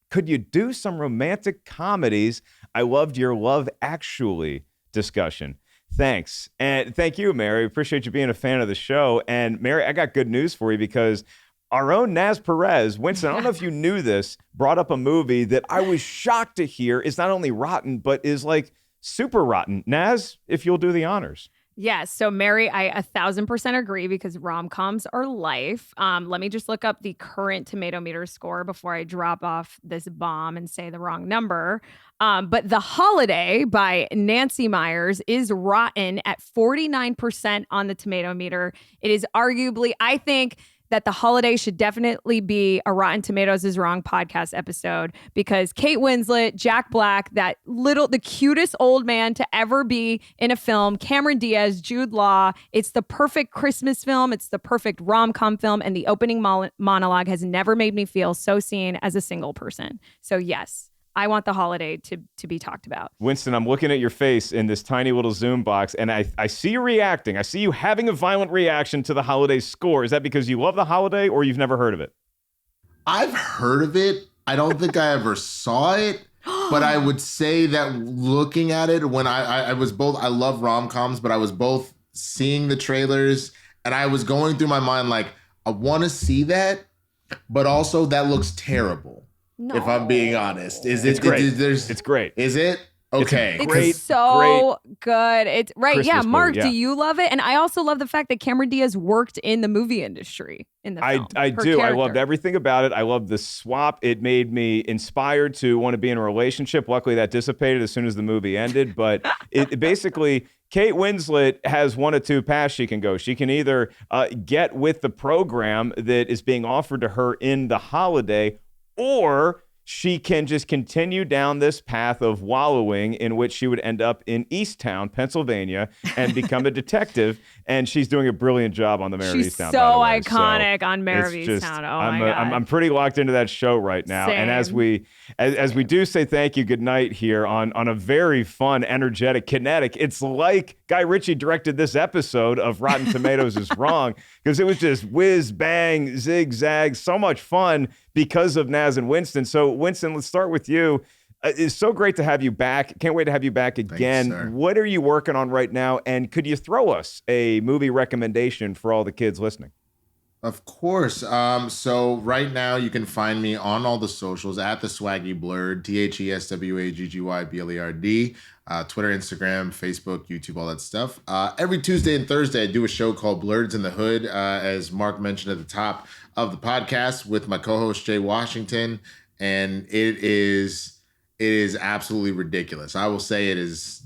could you do some romantic comedies? I loved your Love Actually discussion. Thanks. And thank you, Mary. Appreciate you being a fan of the show. And Mary, I got good news for you, because our own Naz Perez, Winston, I don't know if you knew this, brought up a movie that I was shocked to hear is not only rotten, but is like super rotten. Naz, if you'll do the honors. Yes. So, Mary, I 1,000% agree, because rom-coms are life. Let me just look up the current Tomatometer score before I drop off this bomb and say the wrong number. But The Holiday by Nancy Meyers is rotten at 49% on the Tomatometer. It is arguably, I think, that The Holiday should definitely be a Rotten Tomatoes is Wrong podcast episode, because Kate Winslet, Jack Black, the cutest old man to ever be in a film, Cameron Diaz, Jude Law. It's the perfect Christmas film. It's the perfect rom-com film. And the opening monologue has never made me feel so seen as a single person. So yes, I want The Holiday to be talked about. Winston, I'm looking at your face in this tiny little Zoom box, and I see you reacting. I see you having a violent reaction to The Holiday score. Is that because you love The Holiday, or you've never heard of it? I've heard of it. I don't think I ever saw it, but I would say that looking at it, when I was both, I love rom-coms, but I was both seeing the trailers, and I was going through my mind like, I want to see that, but also that looks terrible. No. If I'm being honest, It's great. It's great. Is it? Okay. It's so good. It's right. Christmas Yeah. Mark, movie, yeah. do you love it? And I also love the fact that Cameron Diaz worked in the movie industry in the film. I Her do. I character. loved everything about it. I loved the swap. It made me inspired to want to be in a relationship. Luckily, that dissipated as soon as the movie ended. But it basically, Kate Winslet has one of two paths she can go. She can either get with the program that is being offered to her in the holiday, or she can just continue down this path of wallowing in which she would end up in Easttown, Pennsylvania, and become a detective. And she's doing a brilliant job on the Mayor of She's Easttown. so by the way. iconic on Mayor of it's just- Easttown. Oh my God. I'm pretty locked into that show right now. Same. And as we do say thank you, good night here on a very fun, energetic, kinetic. It's like Guy Ritchie directed this episode of Rotten Tomatoes is Wrong, because it was just whiz, bang, zigzag, so much fun because of Naz and Winston. So Winston, let's start with you. It's so great to have you back. Can't wait to have you back again. Thanks, sir. What are you working on right now? And could you throw us a movie recommendation for all the kids listening? Of course. So right now you can find me on all the socials at the Swaggy Blerd, TheSwaggyBlerd, Twitter, Instagram, Facebook, YouTube, all that stuff. Every Tuesday and Thursday, I do a show called Blerds N the Hood, as Mark mentioned at the top of the podcast, with my co-host Jay Washington, and it is absolutely ridiculous. I will say it's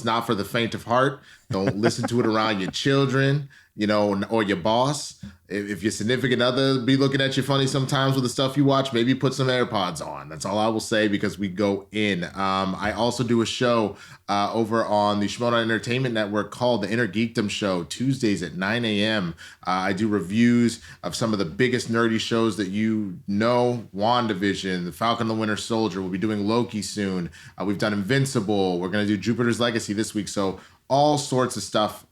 not for the faint of heart. Don't listen to it around your children, or your boss. If your significant other be looking at you funny sometimes with the stuff you watch, maybe put some AirPods on. That's all I will say, because we go in. I also do a show over on the Shimoda Entertainment Network called The Inner Geekdom Show, Tuesdays at 9 a.m. I do reviews of some of the biggest nerdy shows that you know. WandaVision, The Falcon and the Winter Soldier. We'll be doing Loki soon. We've done Invincible. We're going to do Jupiter's Legacy this week. So all sorts of stuff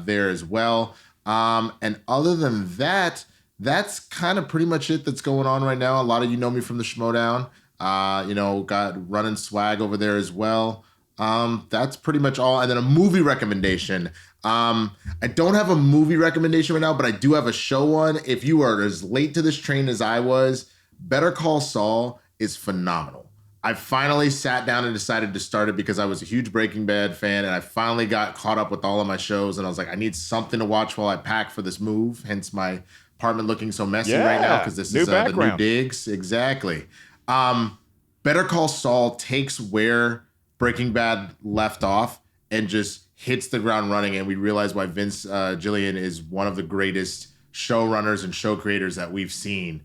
there as well. And other than that, that's kind of pretty much it that's going on right now. A lot of you know me from the Schmodown. Got running swag over there as well. That's pretty much all. And then a movie recommendation. I don't have a movie recommendation right now, but I do have a show one. If you are as late to this train as I was, Better Call Saul is phenomenal. I finally sat down and decided to start it because I was a huge Breaking Bad fan, and I finally got caught up with all of my shows, and I was like, I need something to watch while I pack for this move, hence my apartment looking so messy right now, because this is the new digs. Exactly. Better Call Saul takes where Breaking Bad left off and just hits the ground running, and we realize why Vince Gilligan is one of the greatest showrunners and show creators that we've seen.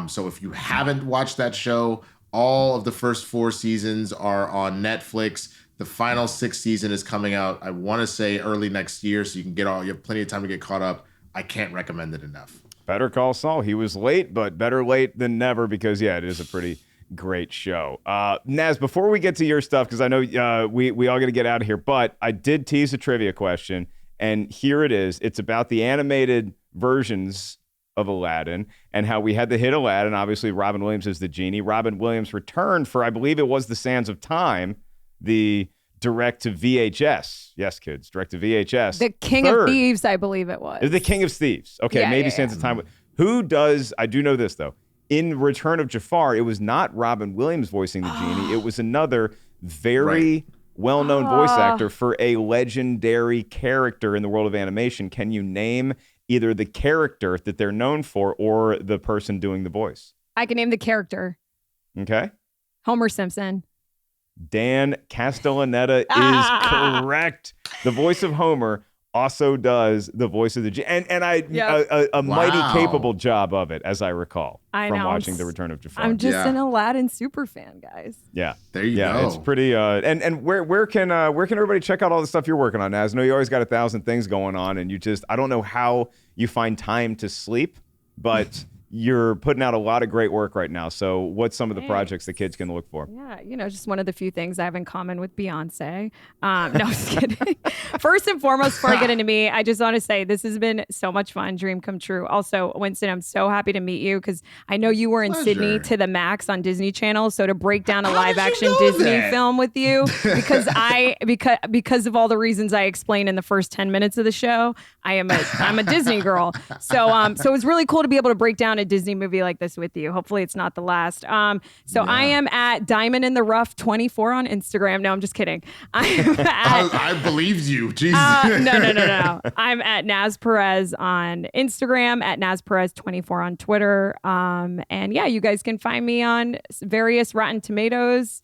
So if you haven't watched that show, all of the first 4 seasons are on Netflix. The final 6th season is coming out, I want to say, early next year, so you have plenty of time to get caught up. I can't recommend it enough. Better Call Saul. He was late, but better late than never, because, it is a pretty great show. Naz, before we get to your stuff, because I know we all got to get out of here, but I did tease a trivia question, and here it is. It's about the animated versions of Aladdin and how we had the hit Aladdin. Obviously, Robin Williams is the genie. Robin Williams returned for, I believe it was The Sands of Time, the direct to VHS. Yes, kids, direct to VHS. The King of Thieves, I believe it was. The King of Thieves. Okay, maybe Sands of Time. Who does, I do know this though, in Return of Jafar, it was not Robin Williams voicing the genie. It was another very well-known voice actor for a legendary character in the world of animation. Can you name either the character that they're known for or the person doing the voice? I can name the character. Okay. Homer Simpson. Dan Castellaneta is correct. The voice of Homer also does the voice of the genie. And a mighty capable job of it, as I recall, from watching The Return of Jafar. I'm just an Aladdin super fan, guys. Yeah. There you go. It's pretty and where can everybody check out all the stuff you're working on, Naz? I know you always got 1,000 things going on, and I don't know how you find time to sleep, but you're putting out a lot of great work right now. So what's some of the projects the kids can look for? Yeah, just one of the few things I have in common with Beyonce. No, just kidding. First and foremost, before I get into me, I just want to say this has been so much fun. Dream come true. Also, Winston, I'm so happy to meet you because I know you were in Sydney to the max on Disney Channel. So to break down a live action Disney film with you, because of all the reasons I explained in the first 10 minutes of the show, I'm a Disney girl. So it was really cool to be able to break down a Disney movie like this with you. Hopefully it's not the last. I am at Diamond in the Rough 24 on Instagram. No, I'm just kidding. I believed you. Jesus. No. I'm at Naz Perez on Instagram, at Naz Perez 24 on Twitter. And yeah, you guys can find me on various Rotten Tomatoes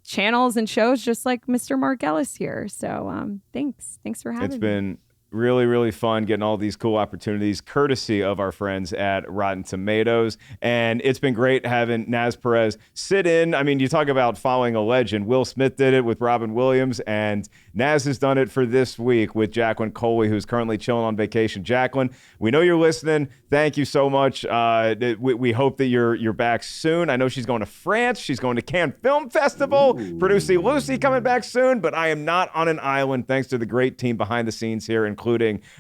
channels and shows, just like Mr. Mark Ellis here. So thanks for having me. It's been really, really fun getting all these cool opportunities courtesy of our friends at Rotten Tomatoes. And it's been great having Naz Perez sit in. I mean, you talk about following a legend. Will Smith did it with Robin Williams, and Naz has done it for this week with Jacqueline Coley, who's currently chilling on vacation. Jacqueline, we know you're listening. Thank you so much. We hope that you're back soon. I know she's going to France. She's going to Cannes Film Festival. Producing Lucy coming back soon, but I am not on an island thanks to the great team behind the scenes here, including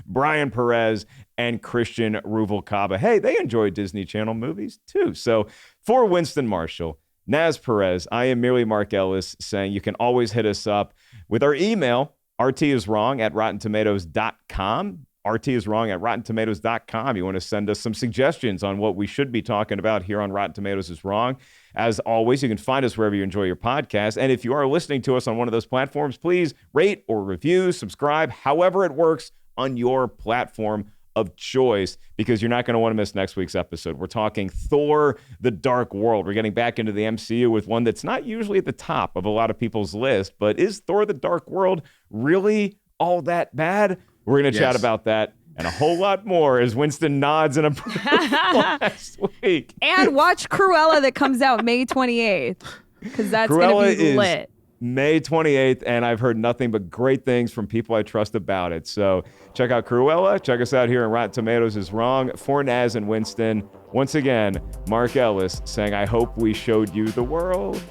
Brian Perez and Christian Ruvalcaba. Hey, they enjoy Disney Channel movies too. So for Winston Marshall, Naz Perez, I am merely Mark Ellis, saying you can always hit us up with our email, rtiswrong@rottentomatoes.com. rtiswrong@rottentomatoes.com. You want to send us some suggestions on what we should be talking about here on Rotten Tomatoes is Wrong. As always, you can find us wherever you enjoy your podcast. And if you are listening to us on one of those platforms, please rate or review, subscribe, however it works on your platform of choice, because you're not going to want to miss next week's episode. We're talking Thor: The Dark World. We're getting back into the MCU with one that's not usually at the top of a lot of people's list, but is Thor: The Dark World really all that bad? We're going to chat about that and a whole lot more as Winston nods in approval next week. And watch Cruella that comes out May 28th, because that's going to be lit. May 28th, and I've heard nothing but great things from people I trust about it. So check out Cruella. Check us out here on Rotten Tomatoes is Wrong. For Naz and Winston, once again, Mark Ellis saying, I hope we showed you the world.